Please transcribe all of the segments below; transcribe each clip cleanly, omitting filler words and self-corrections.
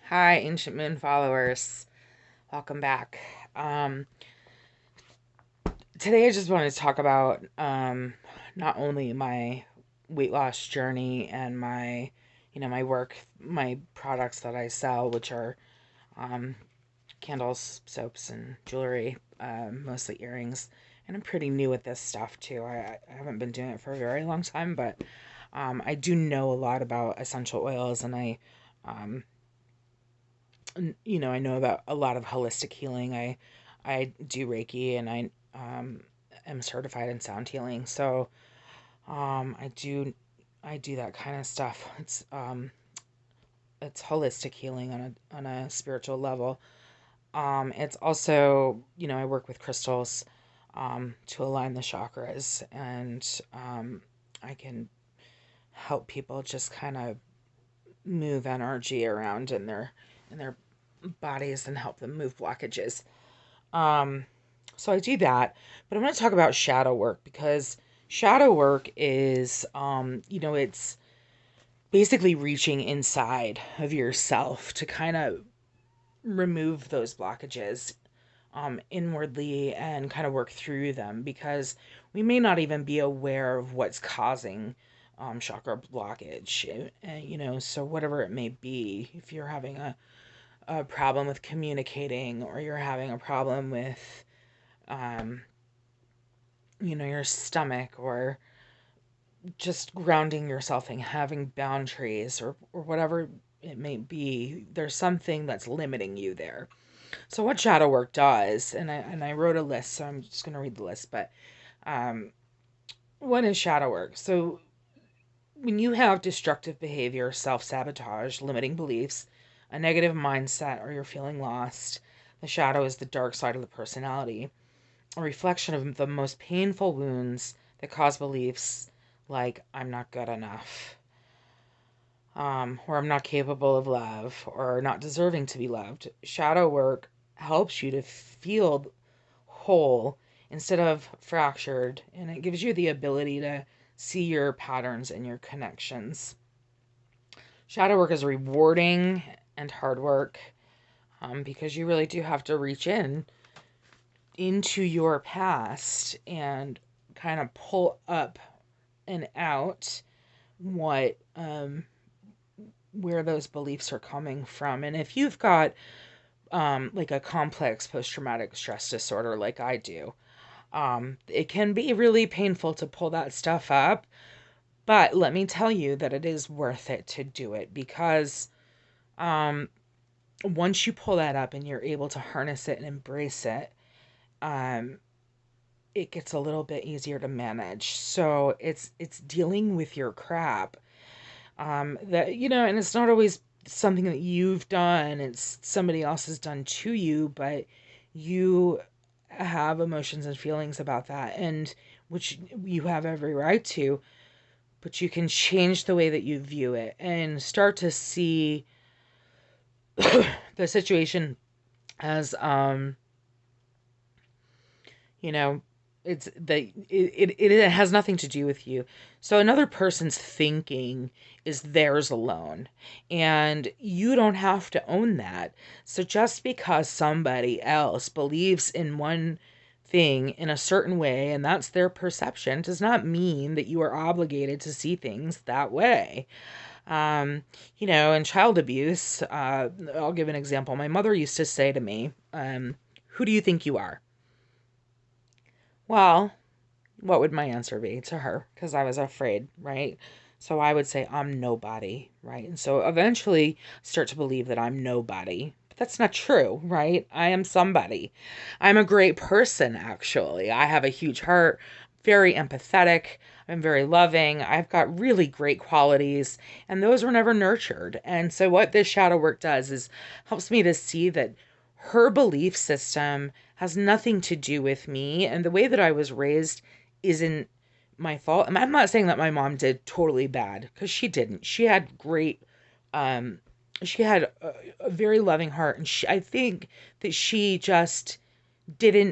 Hi, Ancient Moon followers. Welcome back. Um, Today I just wanted to talk about not only my weight loss journey and my work, my products that I sell, which are um, candles, soaps, and jewelry, mostly earrings. And I'm pretty new at this stuff too. I haven't been doing it for a very long time, but I do know a lot about essential oils, and um, I know about a lot of holistic healing. I do Reiki, and I am certified in sound healing. So I do that kind of stuff. It's holistic healing on a spiritual level. It's also, I work with crystals to align the chakras, and I can help people just kind of move energy around in their bodies and help them move blockages. Um, so I do that, but I'm going to talk about shadow work because shadow work is, it's basically reaching inside of yourself to kind of remove those blockages inwardly and kind of work through them because we may not even be aware of what's causing chakra blockage. So whatever it may be, if you're having a problem with communicating, or you're having a problem with um, your stomach, or just grounding yourself and having boundaries, or whatever it may be, there's something that's limiting you there. So what shadow work does, and I wrote a list, so I'm just going to read the list, but um, what is shadow work? So when you have destructive behavior, self-sabotage, limiting beliefs, a negative mindset, or you're feeling lost, the shadow is the dark side of the personality, a reflection of the most painful wounds that cause beliefs like I'm not good enough, or I'm not capable of love, or not deserving to be loved. Shadow work helps you to feel whole instead of fractured, and it gives you the ability to see your patterns and your connections. Shadow work is rewarding and hard work, because you really do have to reach into your past and kind of pull up and out what where those beliefs are coming from. And if you've got like a complex post-traumatic stress disorder like I do, it can be really painful to pull that stuff up, but let me tell you that it is worth it to do it because um once you pull that up and you're able to harness it and embrace it, um it gets a little bit easier to manage. So it's dealing with your crap. That and it's not always something that you've done, it's somebody else has done to you, but you have emotions and feelings about that, and which you have every right to, but you can change the way that you view it and start to see the situation as you know it's it has nothing to do with you. So another person's thinking is theirs alone, and you don't have to own that. So just because somebody else believes in one thing in a certain way and that's their perception does not mean that you are obligated to see things that way. In child abuse, I'll give an example. My mother used to say to me, who do you think you are? Well, what would my answer be to her? Because I was afraid, right? So I would say, I'm nobody, right? And so eventually start to believe that I'm nobody. But that's not true, right? I am somebody. I'm a great person, actually. I have a huge heart, very empathetic. I'm very loving. I've got really great qualities, and those were never nurtured. And so what this shadow work does is helps me to see that her belief system has nothing to do with me, and the way that I was raised isn't my fault. And I'm not saying that my mom did totally bad, because she didn't. She had great, um, she had a very loving heart, and I think that she just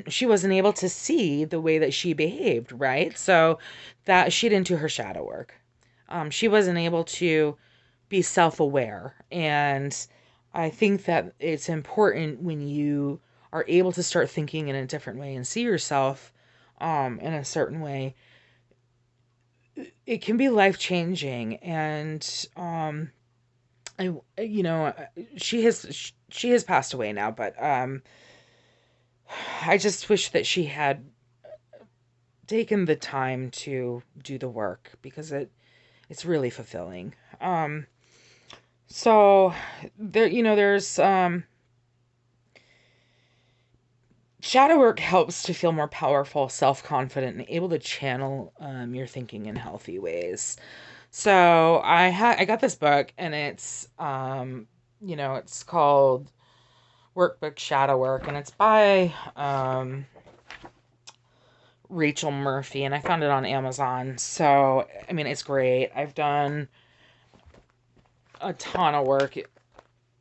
she wasn't able to see the way that she behaved, right? So that she didn't do her shadow work. She wasn't able to be self aware, and I think that it's important when you are able to start thinking in a different way and see yourself in a certain way. It can be life changing, and I, you know, she has passed away now, but I just wish that she had taken the time to do the work because it's really fulfilling. So there, there's shadow work helps to feel more powerful, self confident, and able to channel your thinking in healthy ways. So I got this book, and it's called Workbook Shadow Work, and it's by Rachel Murphy, and I found it on Amazon. So I mean, it's great. I've done a ton of work.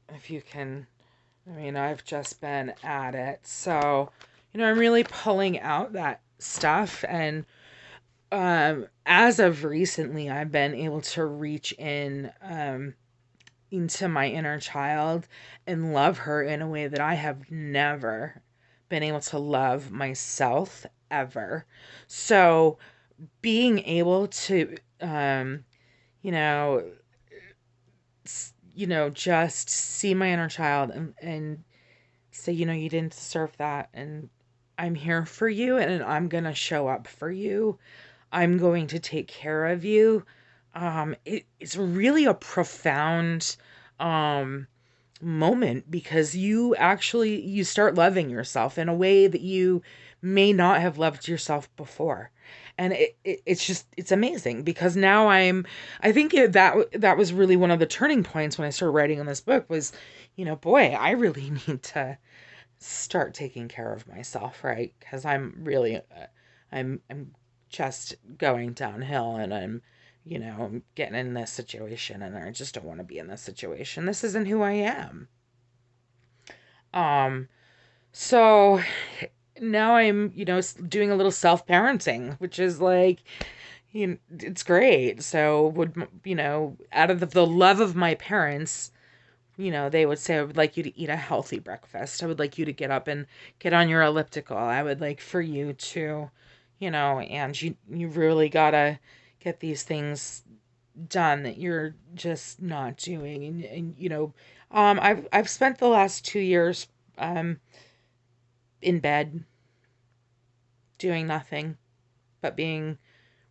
If you can, I mean, I've just been at it. So, I'm really pulling out that stuff. And as of recently, I've been able to reach in into my inner child and love her in a way that I have never been able to love myself ever. So, being able to, you know, just see my inner child and say, you didn't deserve that. And I'm here for you, and I'm going to show up for you. I'm going to take care of you. It's really a profound um, moment because you start loving yourself in a way that you may not have loved yourself before. And it's amazing because now I think that was really one of the turning points when I started writing on this book was, boy, I really need to start taking care of myself, right? Because I'm just going downhill, and I'm getting in this situation, and I just don't want to be in this situation. This isn't who I am. Um, so now I'm, doing a little self-parenting, which is like, it's great. So out of the love of my parents, they would say, I would like you to eat a healthy breakfast. I would like you to get up and get on your elliptical. I would like for you to, and you really gotta get these things done that you're just not doing. And I've spent the last 2 years in bed doing nothing but being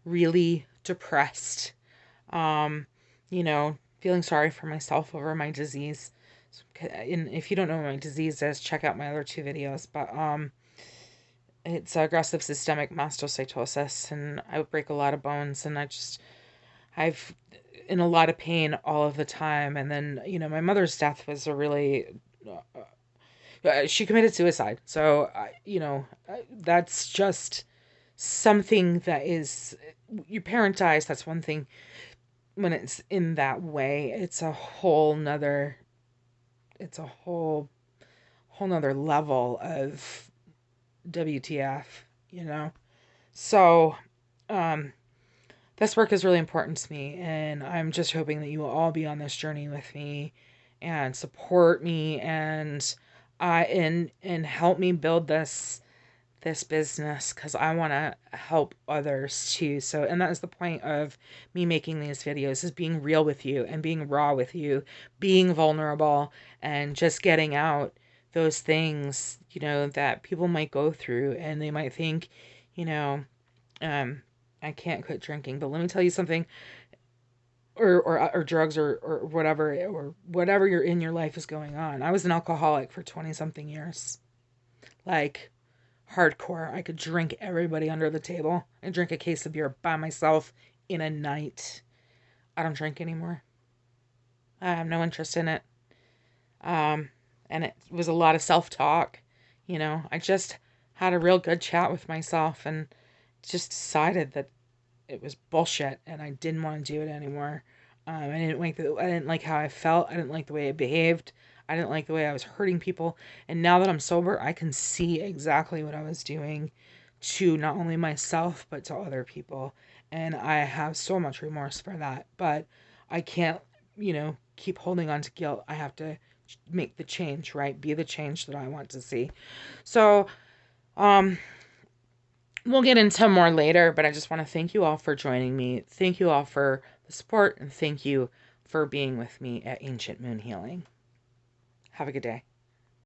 really depressed. Um, feeling sorry for myself over my disease. And if you don't know what my disease is, check out my other two videos. But it's aggressive systemic mastocytosis, and I would break a lot of bones, and I've in a lot of pain all of the time. And then my mother's death was a really she committed suicide. So that's just something that is your parent dies. That's one thing. When it's in that way, it's a whole nother level of WTF. So um this work is really important to me, and I'm just hoping that you will all be on this journey with me and support me, and help me build this business, because I want to help others too. So, and that is the point of me making these videos, is being real with you and being raw with you, being vulnerable, and just getting out those things, that people might go through, and they might think, you know, I can't quit drinking. But let me tell you something, or drugs, or whatever you're in your life is going on. I was an alcoholic for 20 something years. Like, hardcore. I could drink everybody under the table and drink a case of beer by myself in a night. I don't drink anymore. I have no interest in it. Um, and it was a lot of self-talk. I just had a real good chat with myself and just decided that it was bullshit and I didn't want to do it anymore. I didn't like how I felt. I didn't like the way I behaved. I didn't like the way I was hurting people. And now that I'm sober, I can see exactly what I was doing to not only myself, but to other people. And I have so much remorse for that. But I can't, keep holding on to guilt. I have to make the change, right? Be the change that I want to see. So, um, we'll get into more later, but I just want to thank you all for joining me. Thank you all for the support, and thank you for being with me at Ancient Moon Healing. Have a good day.